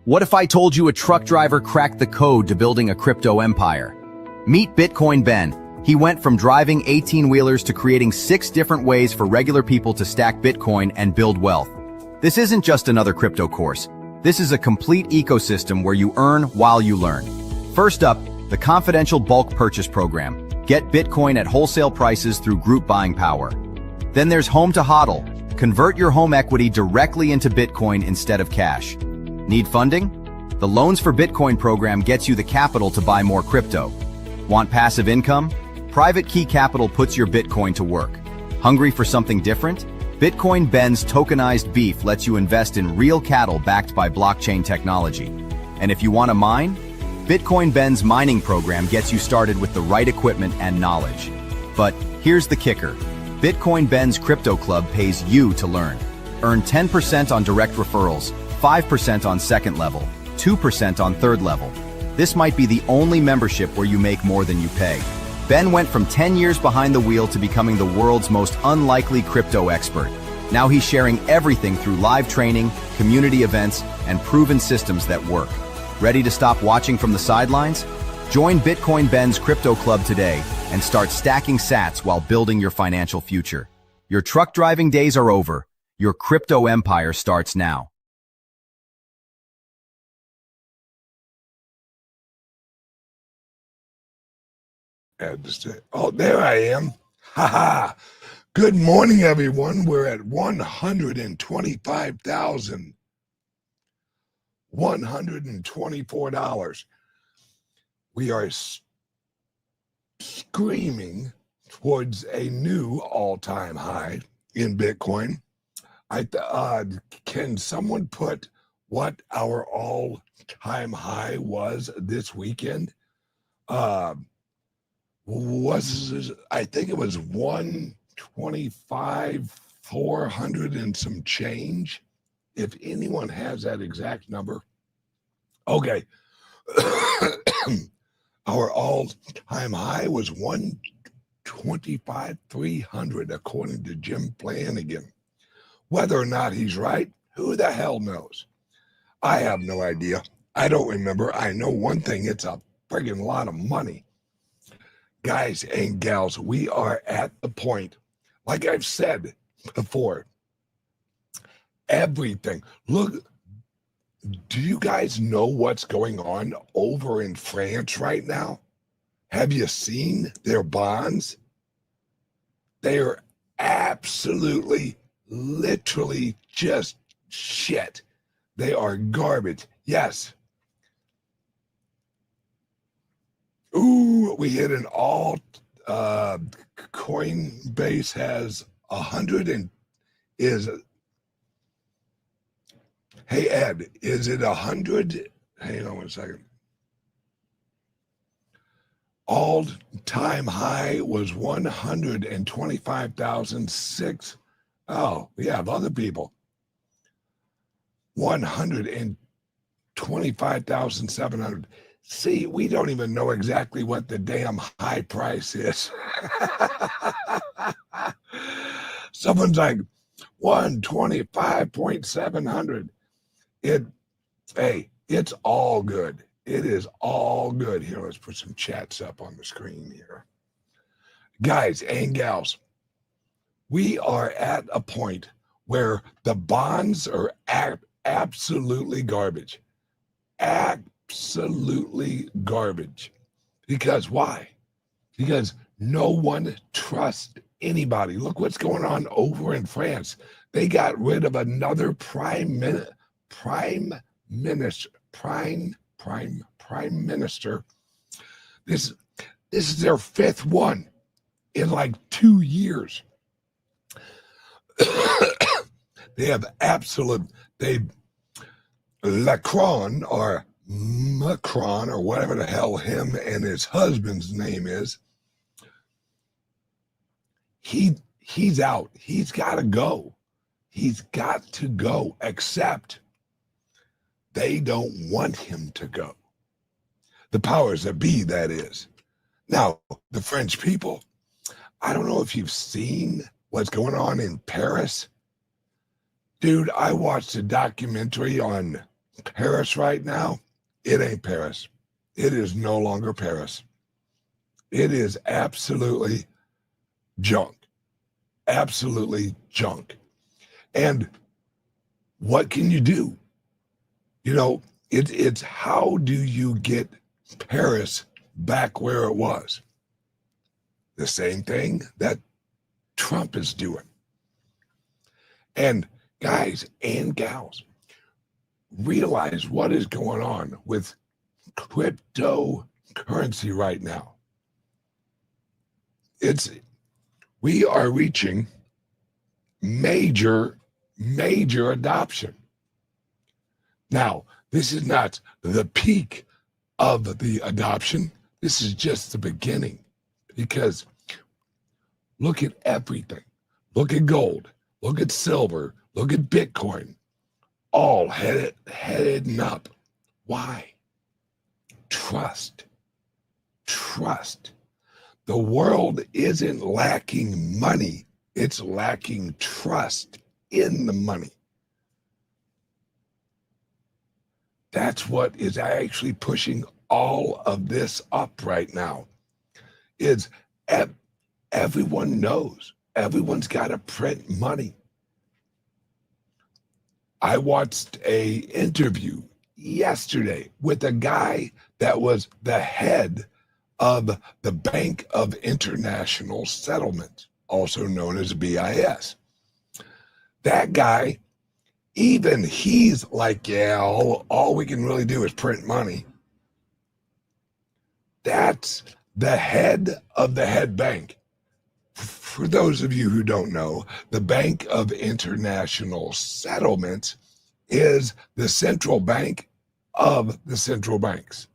What if I told you a truck driver cracked the code to building a crypto empire? Meet Bitcoin Ben. He went from driving 18-wheelers to creating 6 different ways for regular people to stack Bitcoin and build wealth. This isn't just another crypto course. This is a complete ecosystem where you earn while you learn. First up, the confidential bulk purchase program. Get Bitcoin at wholesale prices through group buying power. Then there's Home to HODL. Convert your home equity directly into Bitcoin instead of cash. Need funding? The Loans for Bitcoin program gets you the capital to buy more crypto. Want passive income? Private Key Capital puts your Bitcoin to work. Hungry for something different? Bitcoin Ben's tokenized beef lets you invest in real cattle backed by blockchain technology. And if you want to mine? Bitcoin Ben's mining program gets you started with the right equipment and knowledge. But here's the kicker. Bitcoin Ben's Crypto Club pays you to learn. Earn 10% on direct referrals, 5% on second level, 2% on third level. This might be the only membership where you make more than you pay. Ben went from 10 years behind the wheel to becoming the world's most unlikely crypto expert. Now he's sharing everything through live training, community events, and proven systems that work. Ready to stop watching from the sidelines? Join Bitcoin Ben's Crypto Club today and start stacking sats while building your financial future. Your truck driving days are over. Your crypto empire starts now. Had to say, oh, there I am. Ha ha. Good morning, everyone. We're at $125,124. We are screaming towards a new all-time high in Bitcoin. Can someone put what our all-time high was this weekend? I think it was 125,400 and some change. If anyone has that exact number. Okay. Our all-time high was 125,300 according to Jim Flanagan. Whether or not he's right, who the hell knows? I have no idea. I don't remember. I know one thing, it's a friggin' lot of money. Guys and gals, we are at the point, like I've said before, everything. Look, do you guys know what's going on over in France right now? Have you seen their bonds? They are absolutely, literally just shit. They are garbage. Yes. Ooh, we hit an alt. Coinbase has 100 and is. Hey Ed, is it 100? Hang on one second. All-time high was 125,006. Oh, we have other people. 125,700. See, we don't even know exactly what the damn high price is. Someone's like 125,700. Hey, it's all good. It is all good. Here, let's put some chats up on the screen here. Guys and gals, we are at a point where the bonds are absolutely garbage. Absolutely garbage. Because why? Because no one trusts anybody. Look what's going on over in France. They got rid of another prime minister. This is their 5th one in like 2 years. Macron or whatever the hell him and his husband's name is, he's out. He's got to go. He's got to go, except they don't want him to go. The powers that be, that is. Now, the French people, I don't know if you've seen what's going on in Paris. Dude, I watched a documentary on Paris right now, it ain't Paris. It is no longer Paris. It is absolutely junk. Absolutely junk. And what can you do? You know, it's how do you get Paris back where it was? The same thing that Trump is doing. And guys and gals, realize what is going on with cryptocurrency right now. We are reaching major adoption. Now, this is not the peak of the adoption. This is just the beginning, because look at everything. Look at gold, look at silver, look at Bitcoin, all heading up. Why? Trust. The world isn't lacking money. It's lacking trust in the money. That's what is actually pushing all of this up right now. Is everyone knows. Everyone's got to print money. I watched a interview yesterday with a guy that was the head of the Bank of International Settlements, also known as BIS. That guy, even he's like, yeah, all we can really do is print money. That's the head of the head bank. For those of you who don't know, the Bank of International Settlements is the central bank of the central banks.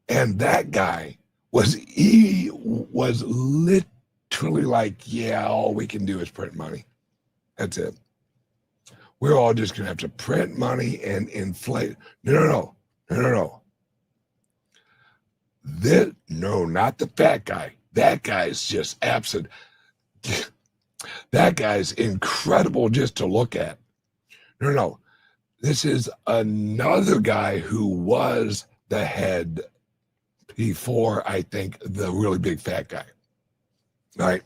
And that guy was literally like, yeah, all we can do is print money. That's it. We're all just going to have to print money and inflate. No. No, not the fat guy. That guy's just absent. That guy's incredible just to look at. No. This is another guy who was the head before, I think, the really big fat guy. All right?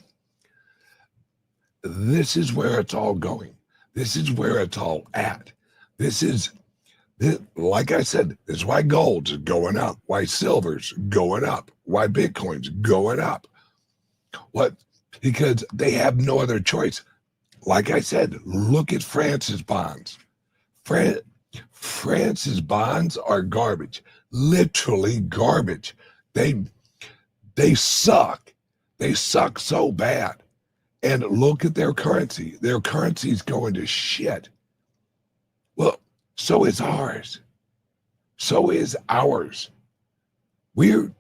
This is where it's all going. This is where it's all at. Like I said, this is why gold's going up, why silver's going up, why Bitcoin's going up. What? Because they have no other choice. Like I said, look at France's bonds. France's bonds are garbage, literally garbage. They suck. They suck so bad. And look at their currency. Their currency's going to shit. Well, so is ours. So is ours. The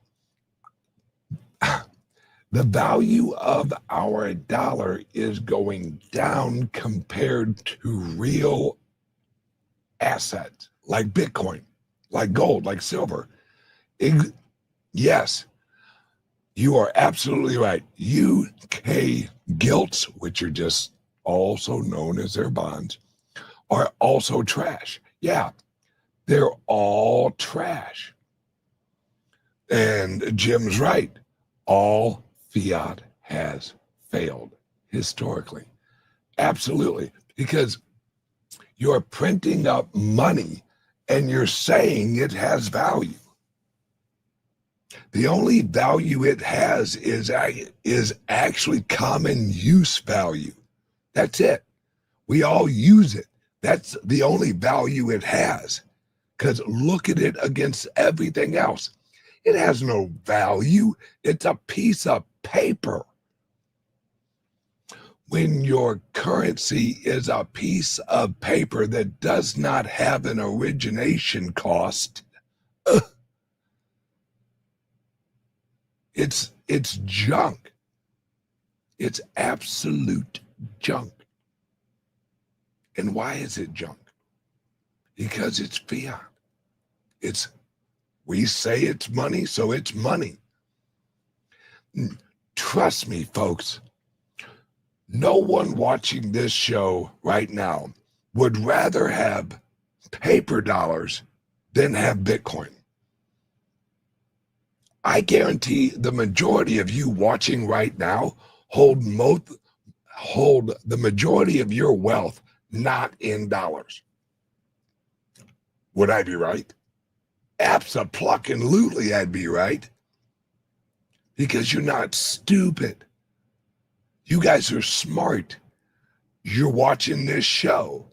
value of our dollar is going down compared to real assets like Bitcoin, like gold, like silver. Yes, you are absolutely right. UK gilts, which are just also known as their bonds, are also trash. Yeah, they're all trash. And Jim's right. All fiat has failed historically. Absolutely. Because you're printing up money and you're saying it has value. The only value it has is actually common use value. That's it. We all use it. That's the only value it has. Because look at it against everything else. It has no value. It's a piece of paper. When your currency is a piece of paper that does not have an origination cost, it's junk. It's absolute junk. And why is it junk? Because it's fiat. We say it's money, so it's money. Trust me, folks. No one watching this show right now would rather have paper dollars than have Bitcoin. I guarantee the majority of you watching right now hold the majority of your wealth not in dollars. Would I be right? Abso-plucking-lutely I'd be right. Because you're not stupid. You guys are smart. You're watching this show.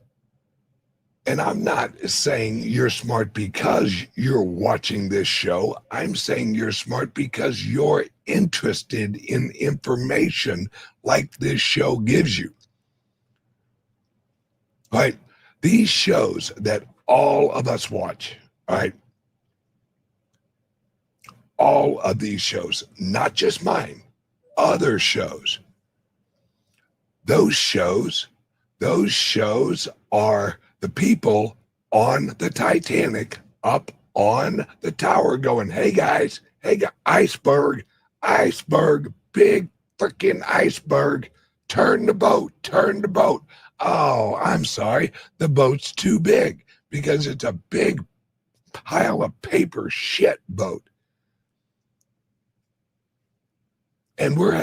And I'm not saying you're smart because you're watching this show. I'm saying you're smart because you're interested in information like this show gives you. Right? These shows that all of us watch, right? All of these shows, not just mine, other shows. Those shows are the people on the Titanic up on the tower going, hey guys, iceberg, big freaking iceberg, turn the boat. Oh, I'm sorry, the boat's too big because it's a big pile of paper shit boat. And we've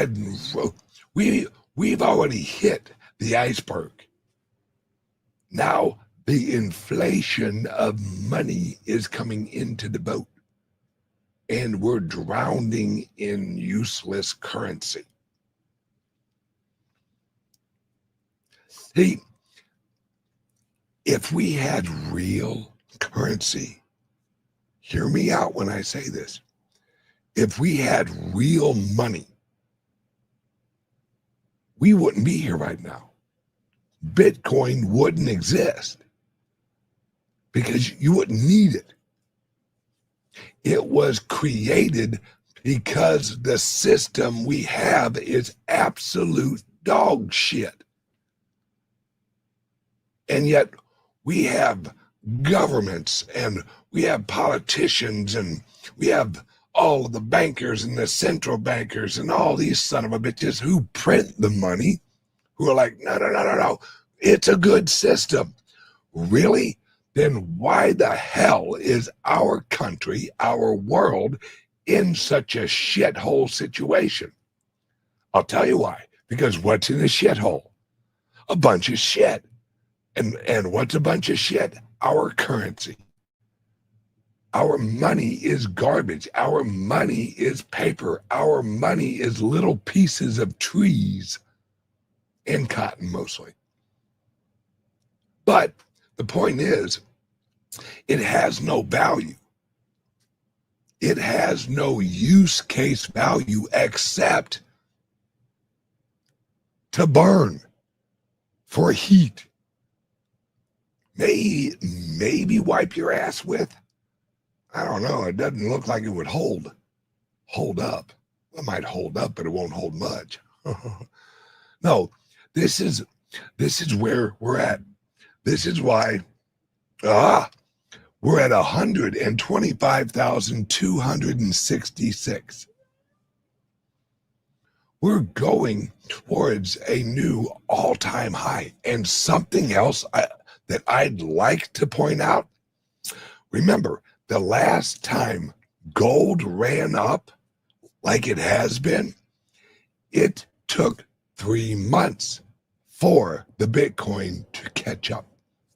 already hit the iceberg. Now the inflation of money is coming into the boat, and we're drowning in useless currency. See, if we had real currency, hear me out when I say this. If we had real money, we wouldn't be here right now. Bitcoin wouldn't exist because you wouldn't need it. It was created because the system we have is absolute dog shit. And yet we have governments and we have politicians and we have all of the bankers and the central bankers and all these son of a bitches who print the money, who are like, no, it's a good system. Really? Then why the hell is our country, our world, in such a shithole situation? I'll tell you why. Because what's in a shithole? A bunch of shit. And what's a bunch of shit? Our currency. Our money is garbage. Our money is paper. Our money is little pieces of trees and cotton mostly. But the point is, it has no value. It has no use case value except to burn for heat. Maybe wipe your ass with. I don't know. It doesn't look like it would hold up. It might hold up, but it won't hold much. No, this is where we're at. This is why we're at 125,266. We're going towards a new all-time high. And something else that I'd like to point out, remember, the last time gold ran up like it has been, it took 3 months for the Bitcoin to catch up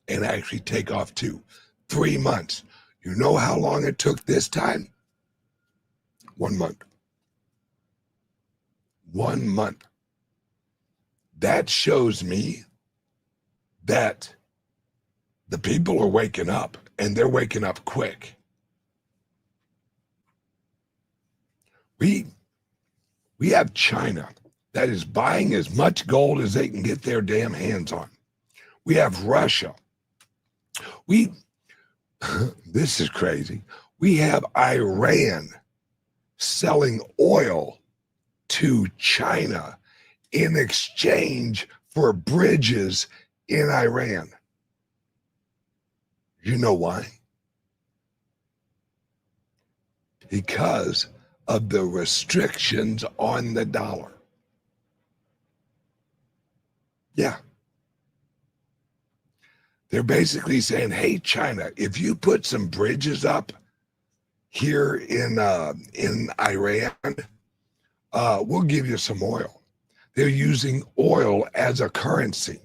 and actually take off too. 3 months. You know how long it took this time? 1 month. 1 month. That shows me that the people are waking up, and they're waking up quick. We have China that is buying as much gold as they can get their damn hands on. We have Russia. This is crazy. We have Iran selling oil to China in exchange for bridges in Iran. You know why? Because of the restrictions on the dollar. Yeah. They're basically saying, hey, China, if you put some bridges up here in Iran, we'll give you some oil. They're using oil as a currency.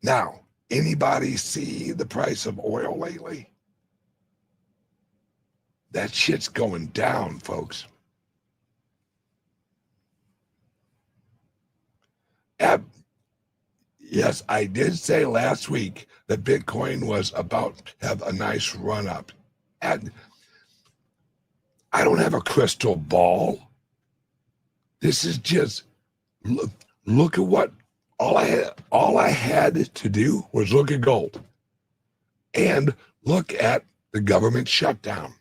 Now, anybody see the price of oil lately? That shit's going down, folks. Yes, I did say last week that Bitcoin was about to have a nice run up. And I don't have a crystal ball. This is just look at what all I had to do was look at gold and look at the government shutdown.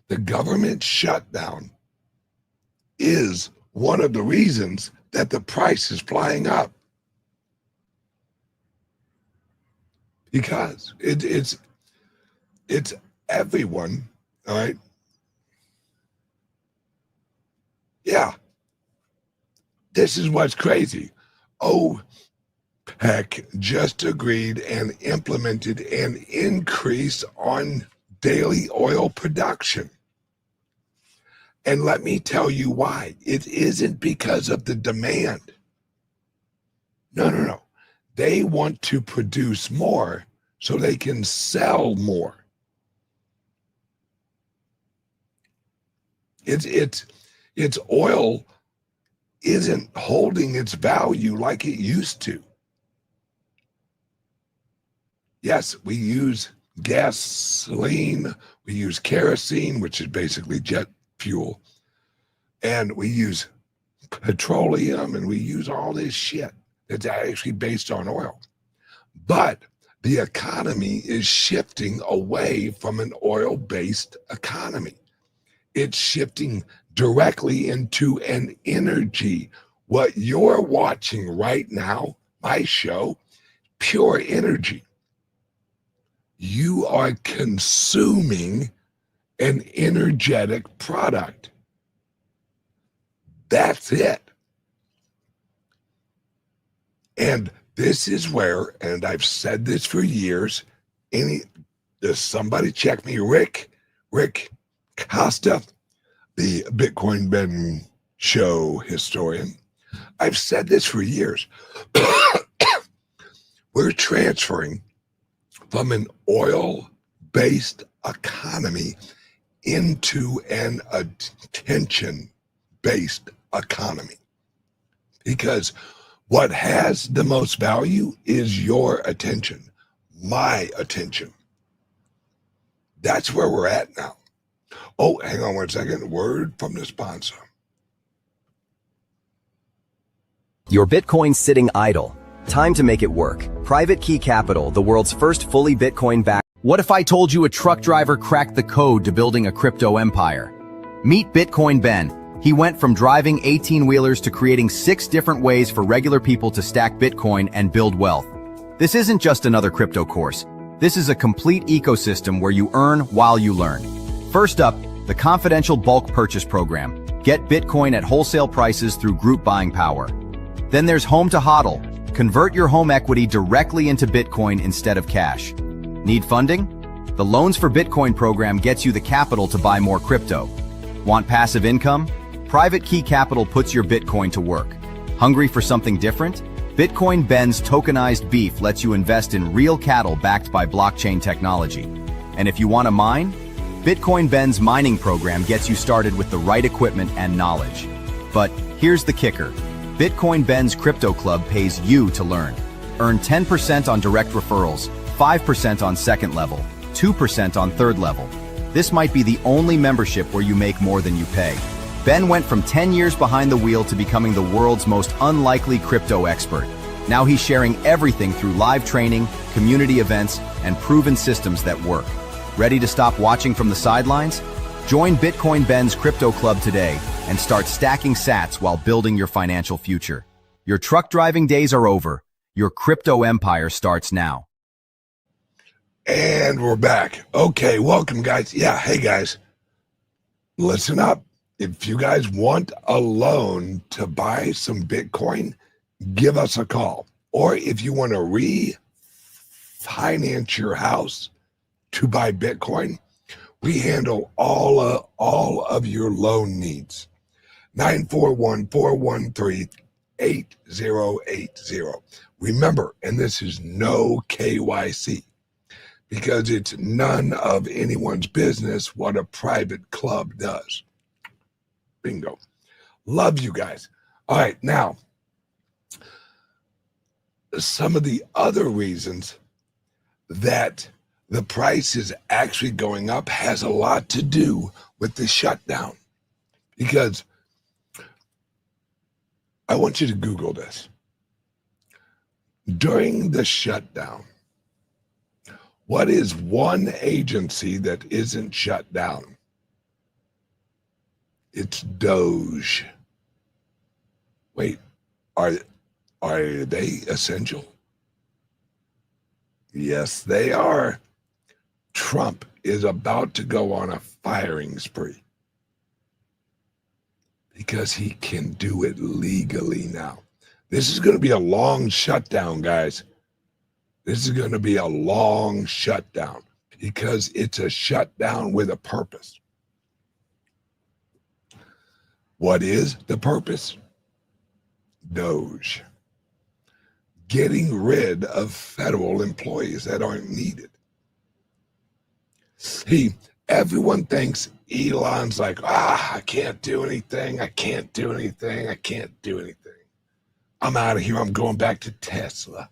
The government shutdown is one of the reasons that the price is flying up. Because it's everyone, all right? Yeah. This is what's crazy. OPEC just agreed and implemented an increase on daily oil production. And let me tell you why. It isn't because of the demand. No. They want to produce more so they can sell more. It's oil isn't holding its value like it used to. Yes, we use gasoline, we use kerosene, which is basically jet fuel, and we use petroleum, and we use all this shit that's actually based on oil. But the economy is shifting away from an oil-based economy. It's shifting directly into an energy. What you're watching right now, my show, pure energy. You are consuming an energetic product. That's it. And this is where, and I've said this for years, does somebody check me, Rick Costa, the Bitcoin Ben show historian. I've said this for years. We're transferring from an oil-based economy into an attention-based economy. Because what has the most value is your attention, my attention. That's where we're at now. Oh, hang on one second. Word from the sponsor. Your Bitcoin's sitting idle. Time to make it work. Private Key Capital, the world's first fully Bitcoin-backed. What if I told you a truck driver cracked the code to building a crypto empire? Meet Bitcoin Ben. He went from driving 18-wheelers to creating 6 different ways for regular people to stack Bitcoin and build wealth. This isn't just another crypto course. This is a complete ecosystem where you earn while you learn. First up, the confidential bulk purchase program. Get Bitcoin at wholesale prices through group buying power. Then there's Home to HODL. Convert your home equity directly into Bitcoin instead of cash. Need funding? The Loans for Bitcoin program gets you the capital to buy more crypto. Want passive income? Private Key Capital puts your Bitcoin to work. Hungry for something different? Bitcoin Ben's tokenized beef lets you invest in real cattle backed by blockchain technology. And if you want to mine? Bitcoin Ben's mining program gets you started with the right equipment and knowledge. But here's the kicker. Bitcoin Ben's Crypto Club pays you to learn. Earn 10% on direct referrals, 5% on second level, 2% on third level. This might be the only membership where you make more than you pay. Ben went from 10 years behind the wheel to becoming the world's most unlikely crypto expert. Now he's sharing everything through live training, community events, and proven systems that work. Ready to stop watching from the sidelines? Join Bitcoin Ben's Crypto Club today and start stacking sats while building your financial future. Your truck driving days are over. Your crypto empire starts now. And we're back. Okay, welcome, guys. Yeah, hey, guys. Listen up. If you guys want a loan to buy some Bitcoin, give us a call. or if you want to refinance your house to buy Bitcoin, we handle all of your loan needs. 941-413-8080. Remember, and this is no KYC, because it's none of anyone's business what a private club does. Bingo. Love you guys. All right, now, some of the other reasons that the price is actually going up has a lot to do with the shutdown. Because I want you to Google this. During the shutdown, what is one agency that isn't shut down? It's Doge. Wait, are they essential? Yes, they are. Trump is about to go on a firing spree because he can do it legally now. This is going to be a long shutdown, guys. This is going to be a long shutdown because it's a shutdown with a purpose. What is the purpose? Doge. Getting rid of federal employees that aren't needed. See, everyone thinks Elon's like, I can't do anything. I can't do anything. I can't do anything. I'm out of here. I'm going back to Tesla.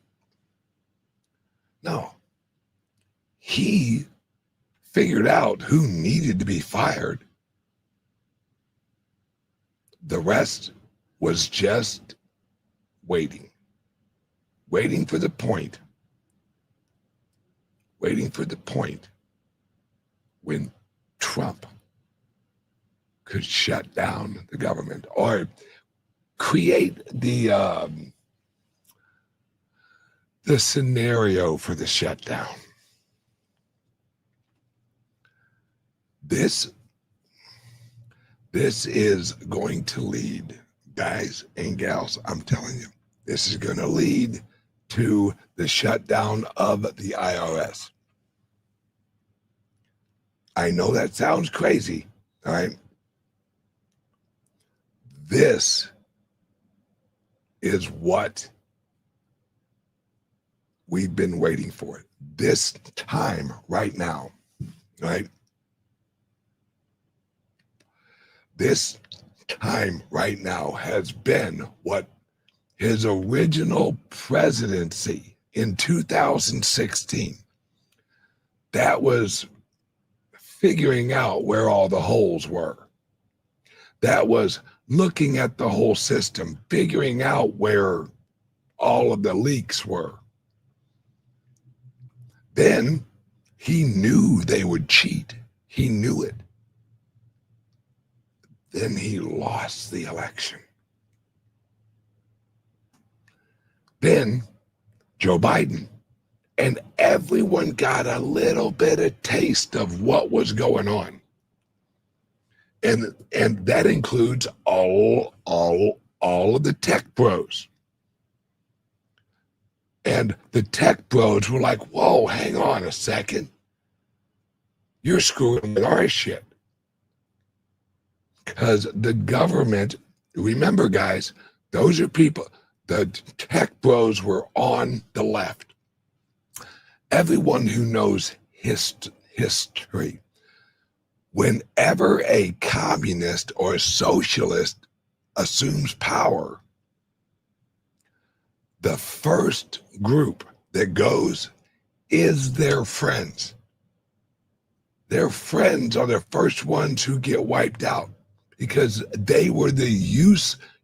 No. He figured out who needed to be fired. The rest was just waiting for the point when Trump could shut down the government or create the scenario for the shutdown. This is going to lead, guys and gals, I'm telling you, this is going to lead to the shutdown of the IRS. I know that sounds crazy, all right? This is what we've been waiting for. This time right now, right? This time right now has been what his original presidency in 2016, that was figuring out where all the holes were. That was looking at the whole system, figuring out where all of the leaks were. Then he knew they would cheat. He knew it. Then he lost the election. Then Joe Biden, and everyone got a little bit of taste of what was going on. And that includes all of the tech bros. And the tech bros were like, whoa, hang on a second. You're screwing with our shit. Because the government, remember guys, those are people, the tech bros were on the left. Everyone who knows history, whenever a communist or a socialist assumes power, the first group that goes is their friends. Their friends are the first ones who get wiped out because they were the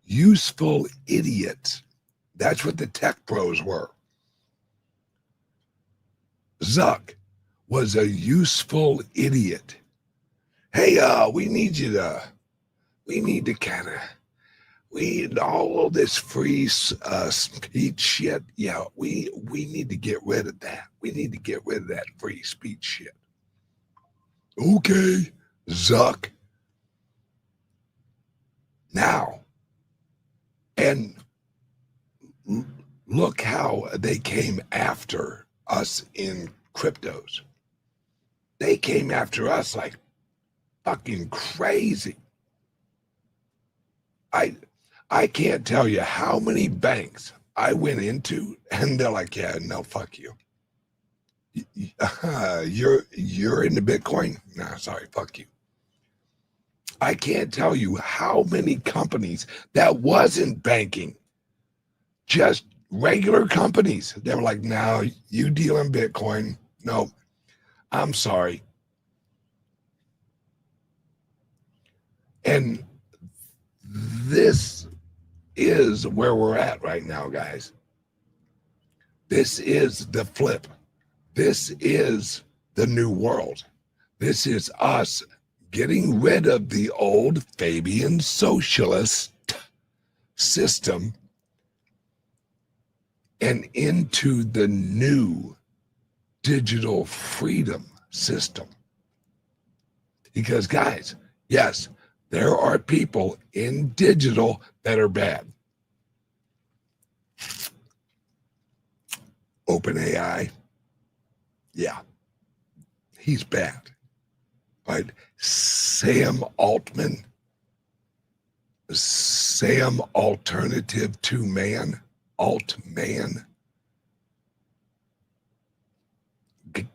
useful idiots. That's what the tech pros were. Zuck was a useful idiot. Hey, we need all of this free speech shit. Yeah, we need to get rid of that. We need to get rid of that free speech shit. Okay, Zuck. Now, and Look how they came after us in cryptos. They came after us like fucking crazy. I can't tell you how many banks I went into and they're like, yeah, no, fuck you. You're into Bitcoin? Nah, sorry, fuck you. I can't tell you how many companies that wasn't banking, just regular companies. They were like, no, you deal in Bitcoin. No, I'm sorry. And this is where we're at right now, guys. This is the flip. This is the new world. This is us getting rid of the old Fabian socialist system and into the new digital freedom system. Because, guys, yes, there are people in digital that are bad. OpenAI, yeah, he's bad. Right? Sam Altman, Sam Alternative to Man, Altman.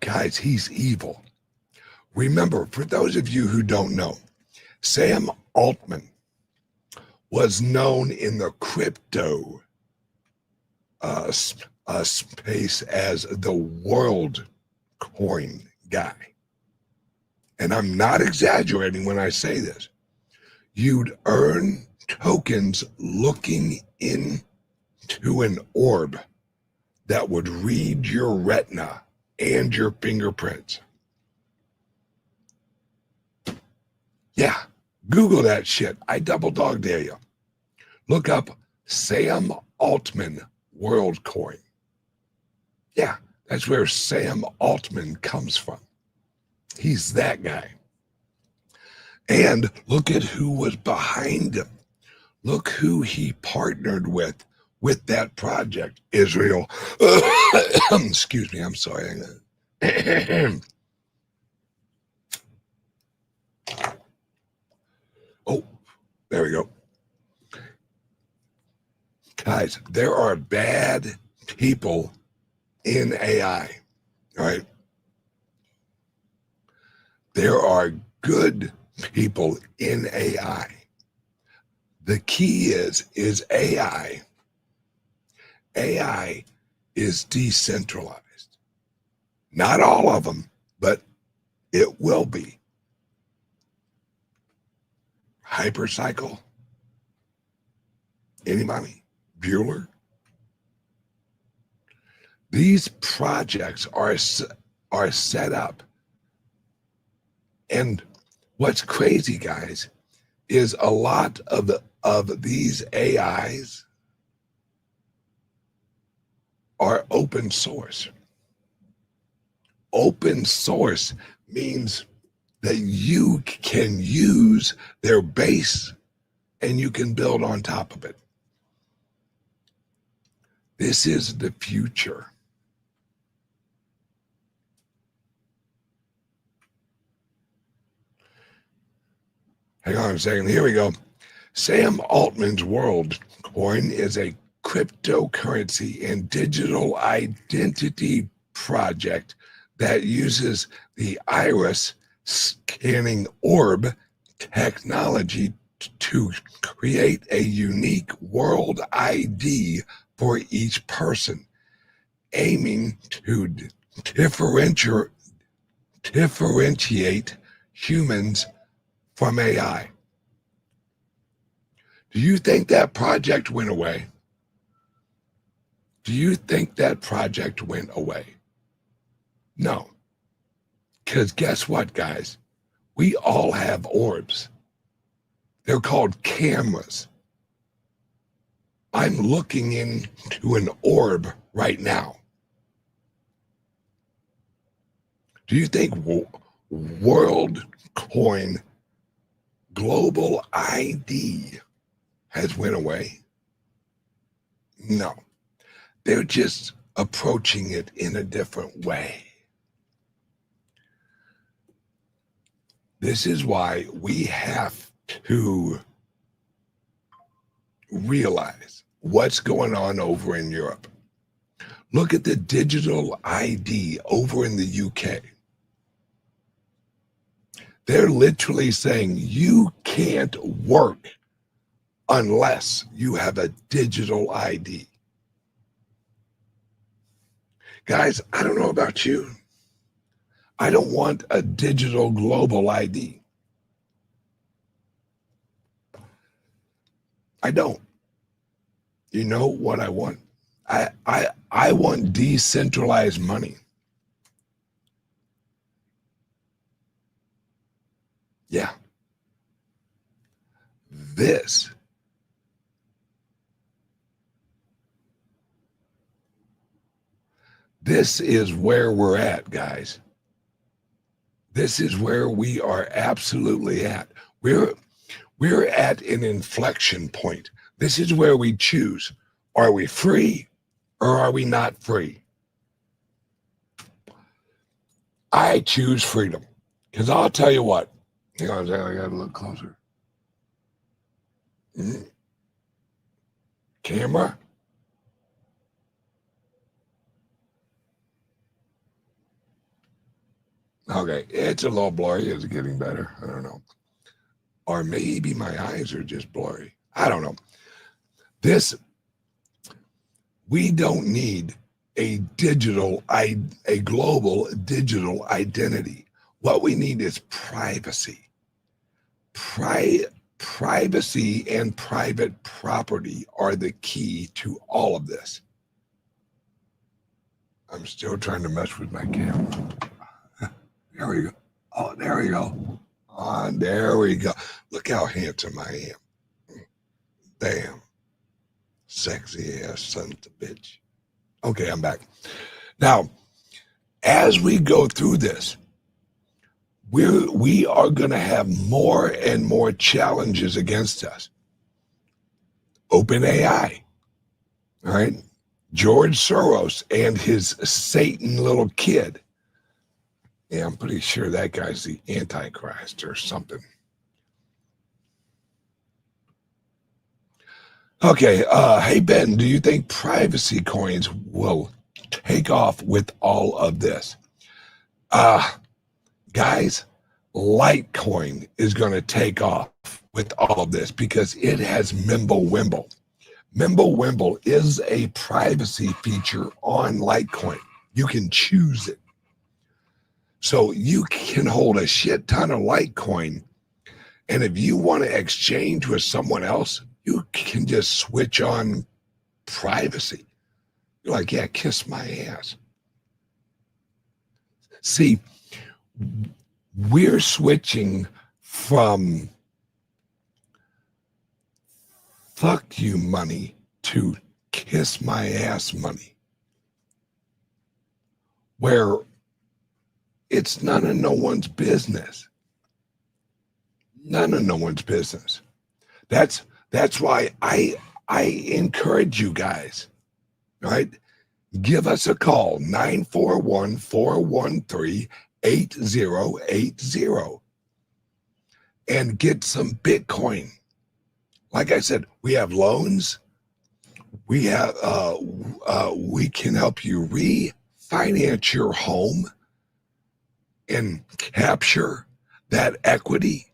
Guys, he's evil. Remember, for those of you who don't know, Sam Altman was known in the crypto space as the world coin guy. And I'm not exaggerating when I say this. You'd earn tokens looking into an orb that would read your retina and your fingerprints. Yeah, Google that shit. I double dog dare you. Look up Sam Altman World Coin. Yeah, that's where Sam Altman comes from. He's that guy. And look at who was behind him. Look who he partnered with that project, Israel. Excuse me, I'm sorry. Oh, there we go. Guys, there are bad people in AI, right? There are good people in AI. The key is AI. AI is decentralized. Not all of them, but it will be. Hypercycle? Anybody? Bueller? These projects are set up. And what's crazy, guys, is a lot of these AIs are open source. Open source means that you can use their base and you can build on top of it. This is the future. Hang on a second. Here we go. Sam Altman's World Coin is a cryptocurrency and digital identity project that uses the iris scanning orb technology to create a unique world ID for each person, aiming to differentiate humans from AI. Do you think that project went away? Do you think that project went away? No. Because guess what, guys? We all have orbs. They're called cameras. I'm looking into an orb right now. Do you think World Coin Global ID has went away? No. They're just approaching it in a different way. This is why we have to realize what's going on over in Europe. Look at the digital ID over in the UK. They're literally saying you can't work unless you have a digital ID. Guys, I don't know about you. I don't want a digital global ID. I don't. You know what I want? I want decentralized money. Yeah. This is where we're at, guys. This is where we are absolutely at. We're at an inflection point. This is where we choose. Are we free or are we not free? I choose freedom. Because I'll tell you what. Hang on a second, I got to look closer. Camera. Okay, it's a little blurry. It's getting better. I don't know. Or maybe my eyes are just blurry. I don't know. We don't need a global digital identity. What we need is privacy. Privacy and private property are the key to all of this. I'm still trying to mess with my camera. There we go. Oh, there we go. Oh, there we go. Look how handsome I am. Damn. Sexy ass son of a bitch. Okay, I'm back. Now, as we go through this, we are going to have more and more challenges against us. OpenAI, all right? George Soros and his Satan little kid. Yeah, I'm pretty sure that guy's the Antichrist or something. Okay, hey Ben, do you think privacy coins will take off with all of this? Guys, Litecoin is going to take off with all of this because it has Mimblewimble. Mimblewimble is a privacy feature on Litecoin. You can choose it. So you can hold a shit ton of Litecoin, and if you want to exchange with someone else, you can just switch on privacy. You're like, yeah, kiss my ass. See, we're switching from fuck you money to kiss my ass money, where it's none of no one's business. None of no one's business. That's why I encourage you guys, right? Give us a call, 941-413-8080, and get some Bitcoin. Like I said, we have loans. We have we can help you refinance your home and capture that equity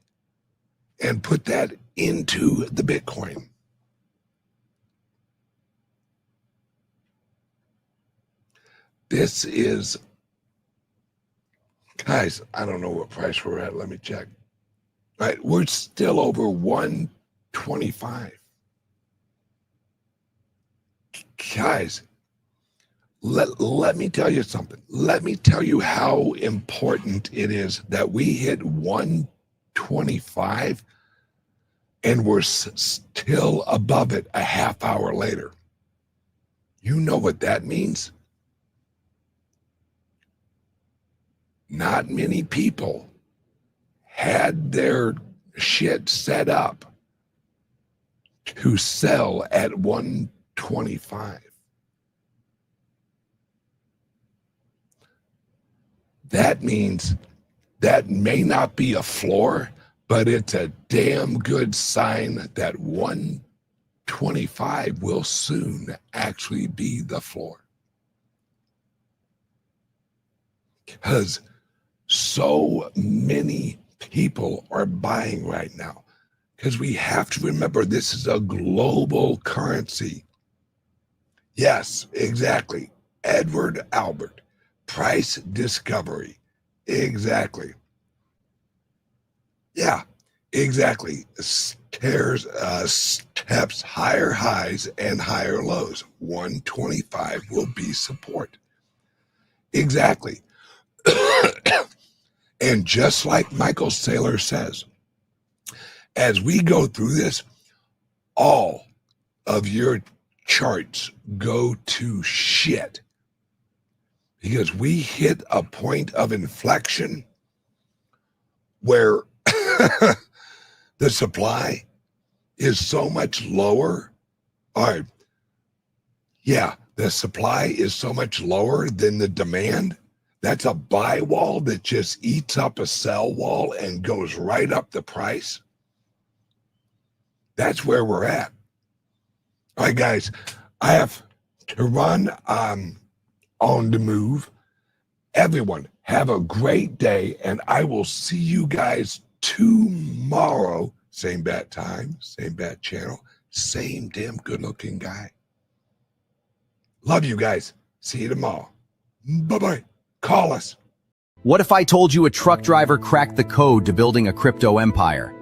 and put that into the Bitcoin. This is, guys, I don't know what price we're at. Let me check. All right, we're still over 125. Guys, let me tell you something. Let me tell you how important it is that we hit 125 and we're still above it a half hour later. You know what that means? Not many people had their shit set up to sell at 125. that means that may not be a floor, but it's a damn good sign that 125 will soon actually be the floor. Because so many people are buying right now. Because we have to remember this is a global currency. Yes, exactly. Edward Albert, price discovery. Exactly. Yeah, exactly. Steps higher highs and higher lows. 125 will be support. Exactly. And just like Michael Saylor says, as we go through this, all of your charts go to shit. Because we hit a point of inflection where the supply is so much lower. The supply is so much lower than the demand. That's a buy wall that just eats up a sell wall and goes right up the price. That's where we're at. All right, guys, I have to run on the move. Everyone, have a great day, and I will see you guys tomorrow. Same bat time, same bat channel, same damn good-looking guy. Love you guys. See you tomorrow. Bye-bye. Call us. What if I told you a truck driver cracked the code to building a crypto empire?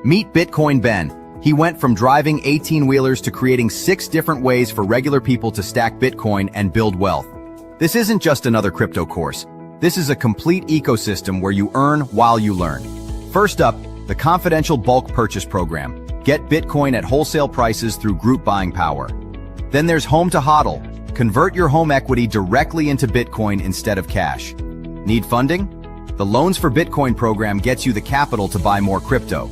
Meet Bitcoin Ben. He went from driving 18-wheelers to creating 6 different ways for regular people to stack Bitcoin and build wealth. This isn't just another crypto course. This is a complete ecosystem where you earn while you learn. First up, the confidential bulk purchase program. Get Bitcoin at wholesale prices through group buying power. Then there's Home to HODL. Convert your home equity directly into Bitcoin instead of cash. Need funding? The Loans for Bitcoin program gets you the capital to buy more crypto.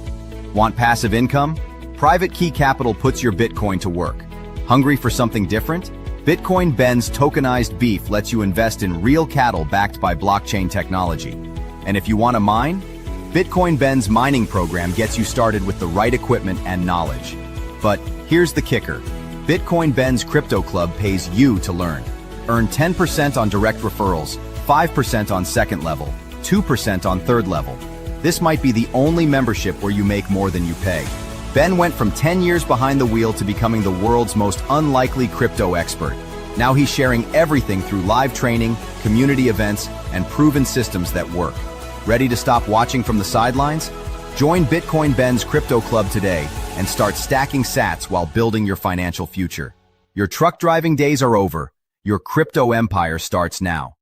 Want passive income? Private Key Capital puts your Bitcoin to work. Hungry for something different? Bitcoin Ben's tokenized beef lets you invest in real cattle backed by blockchain technology. And if you want to mine, Bitcoin Ben's mining program gets you started with the right equipment and knowledge. But here's the kicker. Bitcoin Ben's Crypto Club pays you to learn. Earn 10% on direct referrals, 5% on second level, 2% on third level. This might be the only membership where you make more than you pay. Ben went from 10 years behind the wheel to becoming the world's most unlikely crypto expert. Now he's sharing everything through live training, community events, and proven systems that work. Ready to stop watching from the sidelines? Join Bitcoin Ben's Crypto Club today and start stacking sats while building your financial future. Your truck driving days are over. Your crypto empire starts now.